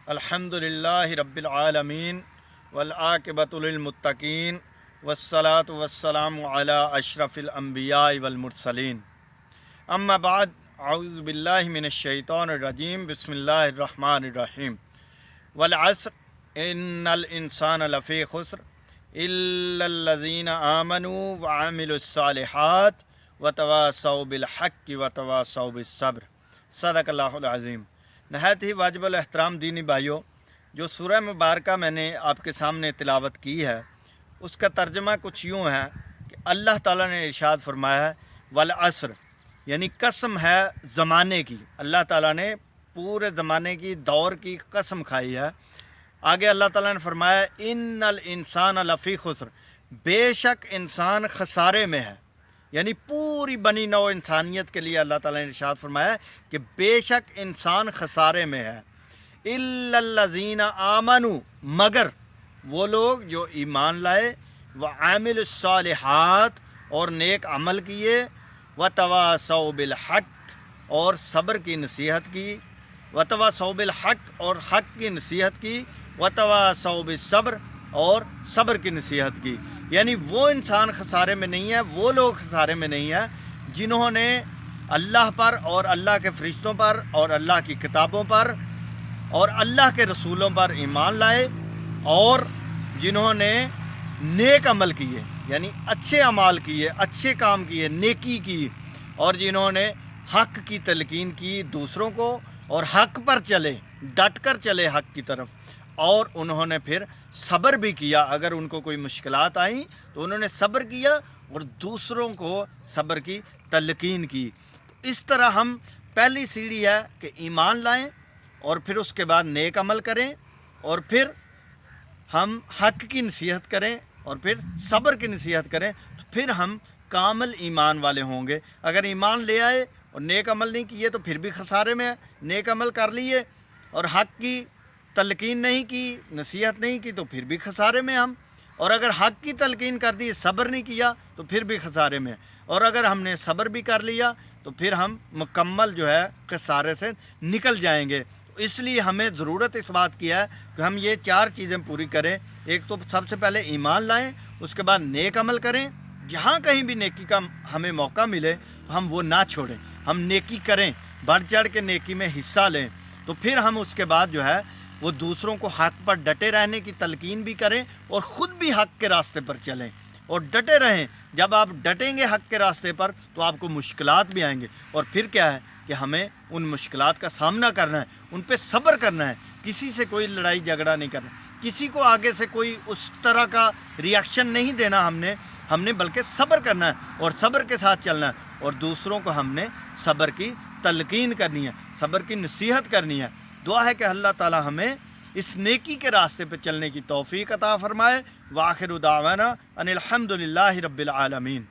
अल्हम्दुलिल्लाहि रब्बिल आलमीन वल्आक़िबतु लिलमुत्तक़ीन वस्सलातु वस्सलामु अला अशरफिल अंबियाइ वल मुरसलीन अम्मा बाद अऊज़ु बिल्लाहि मिनश शैतानिर रजीम बिस्मिल्लाहिर रहमानिर रहीम वल अस्र इन्नल इंसाना लफ़ी खुस्र इल्लल लज़ीना आमनू व अमिलुस सालिहात व तवासौ बिल हक़्क़ि व तवासौ बिस सब्र। सदक़ल्लाहुल अज़ीम। नहायत ही वाजिबुल एहतराम दीनी भाइयों, जो सूरह मुबारका मैंने आपके सामने तिलावत की है उसका तर्जमा कुछ यूँ है कि अल्लाह ताला ने इरशाद फरमाया है वल अस्र, यानी कसम है ज़माने की। अल्लाह ताला ने पूरे ज़माने की दौर की कसम खाई है। आगे अल्लाह ताला ने फरमाया इन्नल इंसान लफ़ी खुस्र, बेशक इंसान खसारे में है। यानी पूरी बनी नौ इंसानियत के लिए अल्लाह ताला ने इरशाद फरमाया कि बेशक इंसान खसारे में है। इल्लल्लज़ीना आमनू, मगर वो लोग जो ईमान लाए, व आमिलुस सालिहात, और नेक अमल किए, व तवासौ बिल हक़, और सब्र की नसीहत की, व तवासौ बिल हक़, और हक़ की नसीहत की, व तवासौ बिस सब्र, और सब्र की नसीहत की। यानी वो इंसान खसारे में नहीं है, वो लोग खसारे में नहीं है जिन्होंने अल्लाह पर और अल्लाह के फरिश्तों पर और अल्लाह की किताबों पर और अल्लाह के रसूलों पर ईमान लाए, और जिन्होंने नेक अमल किए, यानी अच्छे अमाल किए, अच्छे काम किए, नेकी की, और जिन्होंने हक़ की तलकीन की दूसरों को, और हक़ पर चले, डट कर चले हक़ की तरफ, और उन्होंने फिर सब्र भी किया। अगर उनको कोई मुश्किलात आई तो उन्होंने सब्र किया और दूसरों को सब्र की तलकीन की। तो इस तरह हम पहली सीढ़ी है कि ईमान लाएं, और फिर उसके बाद नेक अमल करें, और फिर हम हक़ की नसीहत करें, और फिर सब्र की नसीहत करें, तो फिर हम कामिल ईमान वाले होंगे। अगर ईमान ले आए और नेक अमल नहीं किए तो फिर भी खसारे में है। नेक अमल कर लिए और हक़ की तलकीन नहीं की, नसीहत नहीं की, तो फिर भी खसारे में हम। और अगर हक़ की तलकीन कर दी, सब्र नहीं किया, तो फिर भी खसारे में। और अगर हमने सब्र भी कर लिया तो फिर हम मुकम्मल जो है खसारे से निकल जाएंगे। तो इसलिए हमें ज़रूरत इस बात की है कि हम ये चार चीज़ें पूरी करें। एक तो सबसे पहले ईमान लाएं, उसके बाद नेक अमल करें, जहाँ कहीं भी नेकी का हमें मौका मिले तो हम वो ना छोड़ें, हम नेकी करें, बढ़ चढ़ के नेकी में हिस्सा लें। तो फिर हम उसके बाद जो है वो दूसरों को हक़ पर डटे रहने की तलकीन भी करें, और ख़ुद भी हक़ के रास्ते पर चलें और डटे रहें। जब आप डटेंगे हक़ के रास्ते पर तो आपको मुश्किलात भी आएंगे, और फिर क्या है कि हमें उन मुश्किलात का सामना करना है, उन पे सब्र करना है। किसी से कोई लड़ाई झगड़ा नहीं करना, किसी को आगे से कोई उस तरह का रिएक्शन नहीं देना हमने बल्कि सब्र करना है और सब्र के साथ चलना है, और दूसरों को हमने सब्र की तलकीन करनी है, सब्र की नसीहत करनी है। दुआ है कि अल्लाह ताला हमें इस नेकी के रास्ते पर चलने की तौफीक अता फरमाए। व आखिरु दावाना अनिल हम्दुलिल्लाहि रब्बिल आलमीन।